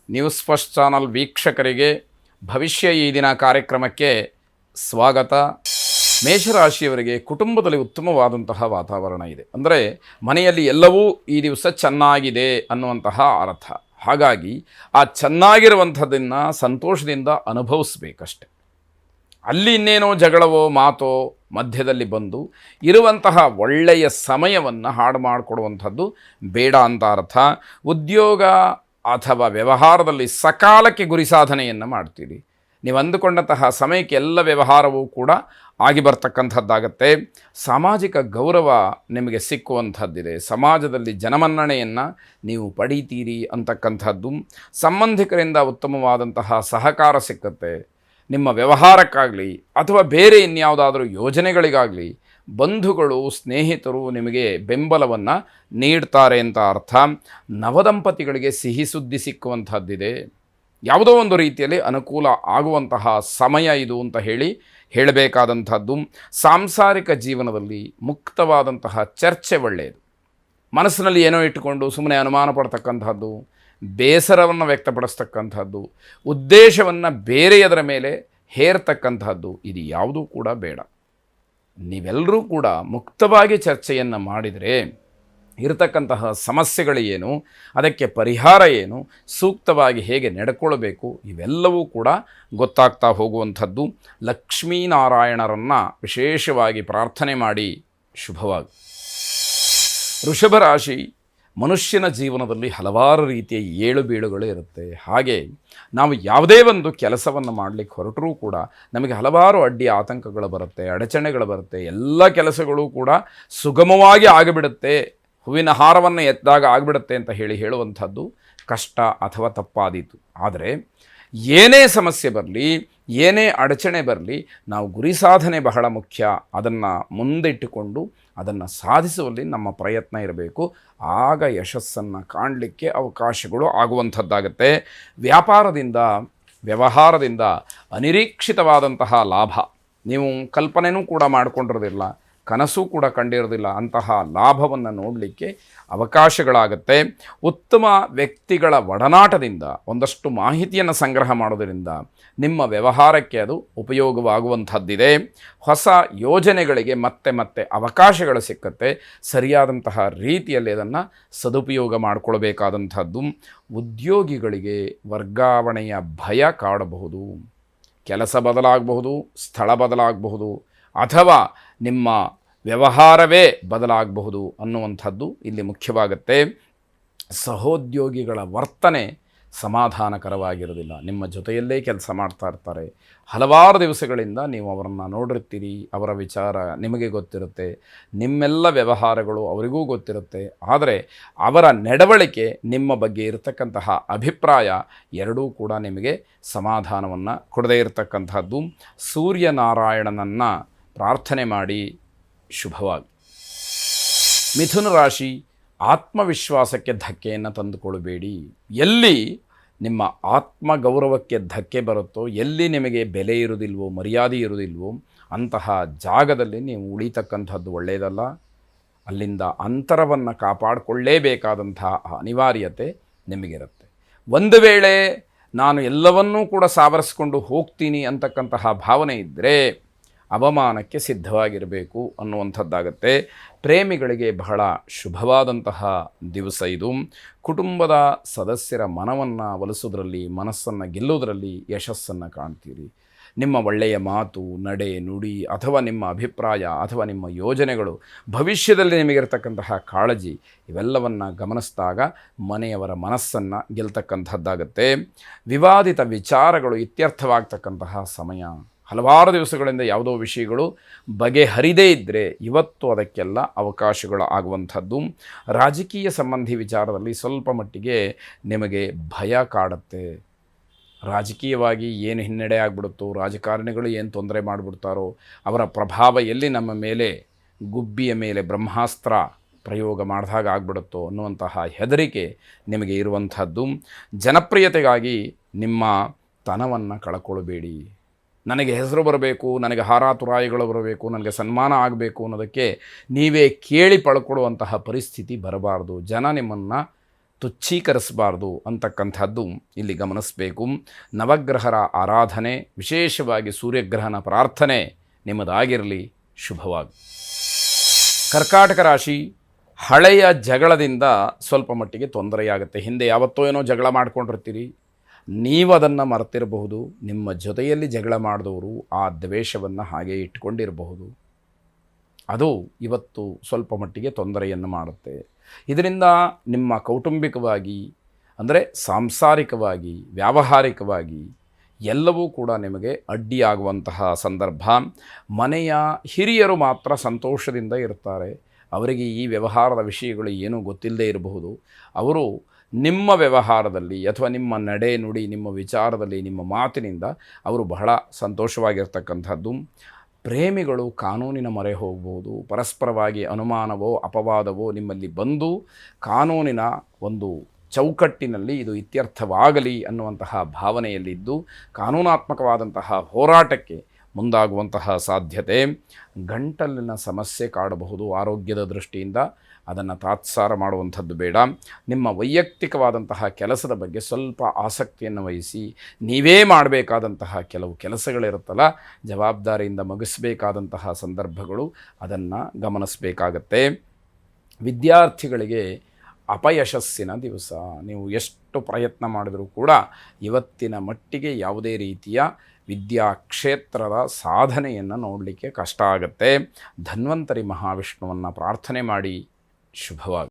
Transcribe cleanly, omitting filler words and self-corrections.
News first channel ವೀಕ್ಷಕರಿಗೆ ಭವಿಷ್ಯ ಈ ದಿನ ಕಾರ್ಯಕ್ರಮಕ್ಕೆ ಸ್ವಾಗತ. ಮೇಷರಾಶಿಯವರಿಗೆ ಕುಟುಂಬದಲ್ಲಿ ಉತ್ತಮವಾದಂತಹ ವಾತಾವರಣ ಇದೆ. ಅಂದರೆ ಮನೆಯಲ್ಲಿ ಎಲ್ಲವೂ ಈ ದಿವಸ ಚೆನ್ನಾಗಿದೆ ಅನ್ನುವಂತಹ ಅರ್ಥ. ಹಾಗಾಗಿ ಆ ಚೆನ್ನಾಗಿರುವಂಥದ್ದನ್ನು ಸಂತೋಷದಿಂದ ಅನುಭವಿಸ್ಬೇಕಷ್ಟೆ. ಅಲ್ಲಿ ಇನ್ನೇನೋ ಜಗಳವೋ ಮಾತೋ ಮಧ್ಯದಲ್ಲಿ ಬಂದು ಇರುವಂತಹ ಒಳ್ಳೆಯ ಸಮಯವನ್ನು ಹಾಳು ಮಾಡಿಕೊಡುವಂಥದ್ದು ಬೇಡ ಅಂತ ಅರ್ಥ. ಉದ್ಯೋಗ ಅಥವಾ ವ್ಯವಹಾರದಲ್ಲಿ ಸಕಾಲಕ್ಕೆ ಗುರಿ ಸಾಧನೆಯನ್ನು ಮಾಡ್ತೀರಿ. ನೀವು ಅಂದುಕೊಂಡಂತಹ ಸಮಯಕ್ಕೆ ಎಲ್ಲ ವ್ಯವಹಾರವೂ ಕೂಡ ಆಗಿ ಬರ್ತಕ್ಕಂಥದ್ದಾಗತ್ತೆ. ಸಾಮಾಜಿಕ ಗೌರವ ನಿಮಗೆ ಸಿಕ್ಕುವಂಥದ್ದಿದೆ. ಸಮಾಜದಲ್ಲಿ ಜನಮನ್ನಣೆಯನ್ನು ನೀವು ಪಡೀತೀರಿ ಅಂತಕ್ಕಂಥದ್ದು. ಸಂಬಂಧಿಕರಿಂದ ಉತ್ತಮವಾದಂತಹ ಸಹಕಾರ ಸಿಕ್ಕತ್ತೆ. ನಿಮ್ಮ ವ್ಯವಹಾರಕ್ಕಾಗಲಿ ಅಥವಾ ಬೇರೆ ಇನ್ಯಾವುದಾದ್ರೂ ಯೋಜನೆಗಳಿಗಾಗಲಿ ಬಂಧುಗಳು ಸ್ನೇಹಿತರು ನಿಮಗೆ ಬೆಂಬಲವನ್ನು ನೀಡ್ತಾರೆ ಅಂತ ಅರ್ಥ. ನವದಂಪತಿಗಳಿಗೆ ಸಿಹಿ ಸುದ್ದಿ ಸಿಕ್ಕುವಂಥದ್ದಿದೆ. ಯಾವುದೋ ಒಂದು ರೀತಿಯಲ್ಲಿ ಅನುಕೂಲ ಆಗುವಂತಹ ಸಮಯ ಇದು ಅಂತ ಹೇಳಬೇಕಾದಂಥದ್ದು. ಸಾಂಸಾರಿಕ ಜೀವನದಲ್ಲಿ ಮುಕ್ತವಾದಂತಹ ಚರ್ಚೆ ಒಳ್ಳೆಯದು. ಮನಸ್ಸಿನಲ್ಲಿ ಏನೋ ಇಟ್ಟುಕೊಂಡು ಸುಮ್ಮನೆ ಅನುಮಾನ ಪಡ್ತಕ್ಕಂಥದ್ದು, ಬೇಸರವನ್ನು ವ್ಯಕ್ತಪಡಿಸ್ತಕ್ಕಂಥದ್ದು, ಉದ್ದೇಶವನ್ನು ಬೇರೆಯದರ ಮೇಲೆ ಹೇರ್ತಕ್ಕಂಥದ್ದು, ಇದು ಯಾವುದೂ ಕೂಡ ಬೇಡ. ನೀವೆಲ್ಲರೂ ಕೂಡ ಮುಕ್ತವಾಗಿ ಚರ್ಚೆಯನ್ನು ಮಾಡಿದರೆ ಇರತಕ್ಕಂತಹ ಸಮಸ್ಯೆಗಳು ಏನು, ಅದಕ್ಕೆ ಪರಿಹಾರ ಏನು, ಸೂಕ್ತವಾಗಿ ಹೇಗೆ ನಡ್ಕೊಳ್ಬೇಕು, ಇವೆಲ್ಲವೂ ಕೂಡ ಗೊತ್ತಾಗ್ತಾ ಹೋಗುವಂಥದ್ದು. ಲಕ್ಷ್ಮೀನಾರಾಯಣರನ್ನು ವಿಶೇಷವಾಗಿ ಪ್ರಾರ್ಥನೆ ಮಾಡಿ ಶುಭವಾಗಿ. ವೃಷಭ ರಾಶಿ, ಮನುಷ್ಯನ ಜೀವನದಲ್ಲಿ ಹಲವಾರು ರೀತಿಯ ಏಳು ಬೀಳುಗಳು ಇರುತ್ತೆ. ಹಾಗೆ ನಾವು ಯಾವುದೇ ಒಂದು ಕೆಲಸವನ್ನು ಮಾಡಲಿಕ್ಕೆ ಹೊರಟರೂ ಕೂಡ ನಮಗೆ ಹಲವಾರು ಅಡ್ಡಿ ಆತಂಕಗಳು ಬರುತ್ತೆ, ಅಡಚಣೆಗಳು ಬರುತ್ತೆ. ಎಲ್ಲ ಕೆಲಸಗಳು ಕೂಡ ಸುಗಮವಾಗಿ ಆಗಿಬಿಡುತ್ತೆ, ಹೂವಿನ ಹಾರವನ್ನು ಎತ್ತಿದಾಗ ಆಗಿಬಿಡುತ್ತೆ ಅಂತ ಹೇಳುವಂಥದ್ದು ಕಷ್ಟ ಅಥವಾ ತಪ್ಪಾದೀತು. ಆದರೆ ಏನೇ ಸಮಸ್ಯೆ ಬರಲಿ, ಏನೇ ಅಡಚಣೆ ಬರಲಿ, ನಾವು ಗುರಿ ಸಾಧನೆ ಬಹಳ ಮುಖ್ಯ. ಅದನ್ನು ಮುಂದಿಟ್ಟುಕೊಂಡು ಅದನ್ನು ಸಾಧಿಸುವಲ್ಲಿ ನಮ್ಮ ಪ್ರಯತ್ನ ಇರಬೇಕು. ಆಗ ಯಶಸ್ಸನ್ನು ಕಾಣಲಿಕ್ಕೆ ಅವಕಾಶಗಳು ಆಗುವಂಥದ್ದಾಗತ್ತೆ. ವ್ಯಾಪಾರದಿಂದ ವ್ಯವಹಾರದಿಂದ ಅನಿರೀಕ್ಷಿತವಾದಂತಹ ಲಾಭ, ನೀವು ಕಲ್ಪನೆಯೂ ಕೂಡ ಮಾಡಿಕೊಂಡಿರೋದಿಲ್ಲ, ಕನಸು ಕೂಡ ಕಂಡಿರೋದಿಲ್ಲ, ಅಂತಹ ಲಾಭವನ್ನು ನೋಡಲಿಕ್ಕೆ ಅವಕಾಶಗಳಾಗುತ್ತೆ. ಉತ್ತಮ ವ್ಯಕ್ತಿಗಳ ಒಡನಾಟದಿಂದ ಒಂದಷ್ಟು ಮಾಹಿತಿಯನ್ನು ಸಂಗ್ರಹ ಮಾಡೋದರಿಂದ ನಿಮ್ಮ ವ್ಯವಹಾರಕ್ಕೆ ಅದು ಉಪಯೋಗವಾಗುವಂಥದ್ದಿದೆ. ಹೊಸ ಯೋಜನೆಗಳಿಗೆ ಮತ್ತೆ ಮತ್ತೆ ಅವಕಾಶಗಳು ಸಿಕ್ಕತ್ತೆ. ಸರಿಯಾದಂತಹ ರೀತಿಯಲ್ಲಿ ಅದನ್ನು ಸದುಪಯೋಗ ಮಾಡಿಕೊಳ್ಬೇಕಾದಂಥದ್ದು. ಉದ್ಯೋಗಿಗಳಿಗೆ ವರ್ಗಾವಣೆಯ ಭಯ ಕಾಡಬಹುದು. ಕೆಲಸ ಬದಲಾಗಬಹುದು, ಸ್ಥಳ ಬದಲಾಗಬಹುದು, ಅಥವಾ ನಿಮ್ಮ ವ್ಯವಹಾರವೇ ಬದಲಾಗಬಹುದು ಅನ್ನುವಂಥದ್ದು ಇಲ್ಲಿ ಮುಖ್ಯವಾಗುತ್ತೆ. ಸಹೋದ್ಯೋಗಿಗಳ ವರ್ತನೆ ಸಮಾಧಾನಕರವಾಗಿರೋದಿಲ್ಲ. ನಿಮ್ಮ ಜೊತೆಯಲ್ಲೇ ಕೆಲಸ ಮಾಡ್ತಾ ಇರ್ತಾರೆ. ಹಲವಾರು ದಿವಸಗಳಿಂದ ನೀವು ಅವರನ್ನು ನೋಡಿರ್ತೀರಿ, ಅವರ ವಿಚಾರ ನಿಮಗೆ ಗೊತ್ತಿರುತ್ತೆ, ನಿಮ್ಮೆಲ್ಲ ವ್ಯವಹಾರಗಳು ಅವರಿಗೂ ಗೊತ್ತಿರುತ್ತೆ. ಆದರೆ ಅವರ ನಡವಳಿಕೆ, ನಿಮ್ಮ ಬಗ್ಗೆ ಇರತಕ್ಕಂತಹ ಅಭಿಪ್ರಾಯ ಎರಡೂ ಕೂಡ ನಿಮಗೆ ಸಮಾಧಾನವನ್ನು ಕೊಡದೇ ಇರತಕ್ಕಂಥದ್ದು. ಸೂರ್ಯನಾರಾಯಣನನ್ನು ಪ್ರಾರ್ಥನೆ ಮಾಡಿ ಶುಭವಾಗಿ. ಮಿಥುನ ರಾಶಿ, ಆತ್ಮವಿಶ್ವಾಸಕ್ಕೆ ಧಕ್ಕೆಯನ್ನು ತಂದುಕೊಳ್ಳಬೇಡಿ. ಎಲ್ಲಿ ನಿಮ್ಮ ಆತ್ಮಗೌರವಕ್ಕೆ ಧಕ್ಕೆ ಬರುತ್ತೋ, ಎಲ್ಲಿ ನಿಮಗೆ ಬೆಲೆ ಇರುವುದಿಲ್ವೋ, ಮರ್ಯಾದೆ ಇರುವುದಿಲ್ವೋ, ಅಂತಹ ಜಾಗದಲ್ಲಿ ನೀವು ಉಳಿತಕ್ಕಂಥದ್ದು ಒಳ್ಳೆಯದಲ್ಲ. ಅಲ್ಲಿಂದ ಅಂತರವನ್ನು ಕಾಪಾಡಿಕೊಳ್ಳೇಬೇಕಾದಂತಹ ಅನಿವಾರ್ಯತೆ ನಿಮಗಿರುತ್ತೆ. ಒಂದು ವೇಳೆ ನಾನು ಎಲ್ಲವನ್ನೂ ಕೂಡ ಸಾವರಿಸ್ಕೊಂಡು ಹೋಗ್ತೀನಿ ಅಂತಕ್ಕಂತಹ ಭಾವನೆ ಇದ್ದರೆ ಅವಮಾನಕ್ಕೆ ಸಿದ್ಧವಾಗಿರಬೇಕು ಅನ್ನುವಂಥದ್ದಾಗತ್ತೆ. ಪ್ರೇಮಿಗಳಿಗೆ ಬಹಳ ಶುಭವಾದಂತಹ ದಿವಸ ಇದು. ಕುಟುಂಬದ ಸದಸ್ಯರ ಮನವನ್ನು ಒಲಿಸೋದ್ರಲ್ಲಿ, ಮನಸ್ಸನ್ನು ಗೆಲ್ಲೋದ್ರಲ್ಲಿ ಯಶಸ್ಸನ್ನು ಕಾಣ್ತೀರಿ. ನಿಮ್ಮ ಒಳ್ಳೆಯ ಮಾತು, ನಡೆ, ನುಡಿ, ಅಥವಾ ನಿಮ್ಮ ಅಭಿಪ್ರಾಯ, ಅಥವಾ ನಿಮ್ಮ ಯೋಜನೆಗಳು, ಭವಿಷ್ಯದಲ್ಲಿ ನಿಮಗಿರ್ತಕ್ಕಂತಹ ಕಾಳಜಿ, ಇವೆಲ್ಲವನ್ನು ಗಮನಿಸಿದಾಗ ಮನೆಯವರ ಮನಸ್ಸನ್ನು ಗೆಲ್ತಕ್ಕಂಥದ್ದಾಗತ್ತೆ. ವಿವಾದಿತ ವಿಚಾರಗಳು ಇತ್ಯರ್ಥವಾಗ್ತಕ್ಕಂತಹ ಸಮಯ. ಹಲವಾರು ದಿವಸಗಳಿಂದ ಯಾವುದೋ ವಿಷಯಗಳು ಬಗೆಹರಿದೇ ಇದ್ದರೆ ಇವತ್ತು ಅದಕ್ಕೆಲ್ಲ ಅವಕಾಶಗಳು ಆಗುವಂಥದ್ದು. ರಾಜಕೀಯ ಸಂಬಂಧಿ ವಿಚಾರದಲ್ಲಿ ಸ್ವಲ್ಪ ಮಟ್ಟಿಗೆ ನಿಮಗೆ ಭಯ ಕಾಡುತ್ತೆ. ರಾಜಕೀಯವಾಗಿ ಏನು ಹಿನ್ನಡೆ ಆಗಿಬಿಡುತ್ತೋ, ರಾಜಕಾರಣಿಗಳು ಏನು ತೊಂದರೆ ಮಾಡಿಬಿಡ್ತಾರೋ, ಅವರ ಪ್ರಭಾವ ಎಲ್ಲಿ ನಮ್ಮ ಮೇಲೆ, ಗುಬ್ಬಿಯ ಮೇಲೆ ಬ್ರಹ್ಮಾಸ್ತ್ರ ಪ್ರಯೋಗ ಮಾಡಿದಾಗ ಆಗಿಬಿಡುತ್ತೋ ಅನ್ನುವಂತಹ ಹೆದರಿಕೆ ನಿಮಗೆ ಇರುವಂಥದ್ದು. ಜನಪ್ರಿಯತೆಗಾಗಿ ನಿಮ್ಮ ತನವನ್ನು ಕಳ್ಕೊಳ್ಬೇಡಿ. ನನಗೆ ಹೆಸರು ಬರಬೇಕು, ನನಗೆ ಹಾರಾತುರಾಯಿಗಳು ಬರಬೇಕು, ನನಗೆ ಸನ್ಮಾನ ಆಗಬೇಕು ಅನ್ನೋದಕ್ಕೆ ನೀವೇ ಕೇಳಿ ಪಡ್ಕೊಳ್ಳುವಂತಹ ಪರಿಸ್ಥಿತಿ ಬರಬಾರ್ದು. ಜನ ನಿಮ್ಮನ್ನು ತುಚ್ಛೀಕರಿಸಬಾರ್ದು ಅಂತಕ್ಕಂಥದ್ದು ಇಲ್ಲಿ ಗಮನಿಸಬೇಕು. ನವಗ್ರಹರ ಆರಾಧನೆ, ವಿಶೇಷವಾಗಿ ಸೂರ್ಯಗ್ರಹಣ ಪ್ರಾರ್ಥನೆ ನಿಮ್ಮದಾಗಿರಲಿ. ಶುಭವಾಗಿ. ಕರ್ಕಾಟಕ ರಾಶಿ, ಹಳೆಯ ಜಗಳದಿಂದ ಸ್ವಲ್ಪ ಮಟ್ಟಿಗೆ ತೊಂದರೆಯಾಗುತ್ತೆ. ಹಿಂದೆ ಯಾವತ್ತೋ ಏನೋ ಜಗಳ ಮಾಡ್ಕೊಂಡಿರ್ತೀರಿ, ನೀವು ಅದನ್ನು ಮರೆತಿರಬಹುದು. ನಿಮ್ಮ ಜೊತೆಯಲ್ಲಿ ಜಗಳ ಮಾಡಿದವರು ಆ ದ್ವೇಷವನ್ನು ಹಾಗೆ ಇಟ್ಕೊಂಡಿರಬಹುದು. ಅದು ಇವತ್ತು ಸ್ವಲ್ಪ ಮಟ್ಟಿಗೆ ತೊಂದರೆಯನ್ನು ಮಾಡುತ್ತೆ. ಇದರಿಂದ ನಿಮ್ಮ ಕೌಟುಂಬಿಕವಾಗಿ, ಅಂದರೆ ಸಾಂಸಾರಿಕವಾಗಿ, ವ್ಯಾವಹಾರಿಕವಾಗಿ ಎಲ್ಲವೂ ಕೂಡ ನಿಮಗೆ ಅಡ್ಡಿಯಾಗುವಂತಹ ಸಂದರ್ಭ. ಮನೆಯ ಹಿರಿಯರು ಮಾತ್ರ ಸಂತೋಷದಿಂದ ಇರ್ತಾರೆ. ಅವರಿಗೆ ಈ ವ್ಯವಹಾರದ ವಿಷಯಗಳು ಏನೂ ಗೊತ್ತಿಲ್ಲದೆ ಇರಬಹುದು. ಅವರು ನಿಮ್ಮ ವ್ಯವಹಾರದಲ್ಲಿ ಅಥವಾ ನಿಮ್ಮ ನಡೆ ನುಡಿ, ನಿಮ್ಮ ವಿಚಾರದಲ್ಲಿ, ನಿಮ್ಮ ಮಾತಿನಿಂದ ಅವರು ಬಹಳ ಸಂತೋಷವಾಗಿರ್ತಕ್ಕಂಥದ್ದು. ಪ್ರೇಮಿಗಳು ಕಾನೂನಿನ ಮೊರೆ ಹೋಗ್ಬೋದು. ಪರಸ್ಪರವಾಗಿ ಅನುಮಾನವೋ ಅಪವಾದವೋ ನಿಮ್ಮಲ್ಲಿ ಬಂದು ಕಾನೂನಿನ ಒಂದು ಚೌಕಟ್ಟಿನಲ್ಲಿ ಇದು ಇತ್ಯರ್ಥವಾಗಲಿ ಅನ್ನುವಂತಹ ಭಾವನೆಯಲ್ಲಿದ್ದು ಕಾನೂನಾತ್ಮಕವಾದಂತಹ ಹೋರಾಟಕ್ಕೆ ಮುಂದಾಗುವಂತಹ ಸಾಧ್ಯತೆ. ಗಂಟಲಿನ ಸಮಸ್ಯೆ ಕಾಡಬಹುದು. ಆರೋಗ್ಯದ ದೃಷ್ಟಿಯಿಂದ ಅದನ್ನು ತಾತ್ಸಾರ ಮಾಡುವಂಥದ್ದು ಬೇಡ. ನಿಮ್ಮ ವೈಯಕ್ತಿಕವಾದಂತಹ ಕೆಲಸದ ಬಗ್ಗೆ ಸ್ವಲ್ಪ ಆಸಕ್ತಿಯನ್ನು ವಹಿಸಿ, ನೀವೇ ಮಾಡಬೇಕಾದಂತಹ ಕೆಲವು ಕೆಲಸಗಳಿರುತ್ತಲ್ಲ, ಜವಾಬ್ದಾರಿಯಿಂದ ಮುಗಿಸಬೇಕಾದಂತಹ ಸಂದರ್ಭಗಳು, ಅದನ್ನು ಗಮನಿಸಬೇಕಾಗತ್ತೆ. ವಿದ್ಯಾರ್ಥಿಗಳಿಗೆ ಅಪಯಶಸ್ಸಿನ ದಿವಸ. ನೀವು ಎಷ್ಟು ಪ್ರಯತ್ನ ಮಾಡಿದರೂ ಕೂಡ ಇವತ್ತಿನ ಮಟ್ಟಿಗೆ ಯಾವುದೇ ರೀತಿಯ ವಿದ್ಯಾಕ್ಷೇತ್ರದ ಸಾಧನೆಯನ್ನು ನೋಡಲಿಕ್ಕೆ ಕಷ್ಟ ಆಗುತ್ತೆ. ಧನ್ವಂತರಿ ಮಹಾವಿಷ್ಣುವನ್ನು ಪ್ರಾರ್ಥನೆ ಮಾಡಿ. ಶುಭವಾಗಿ.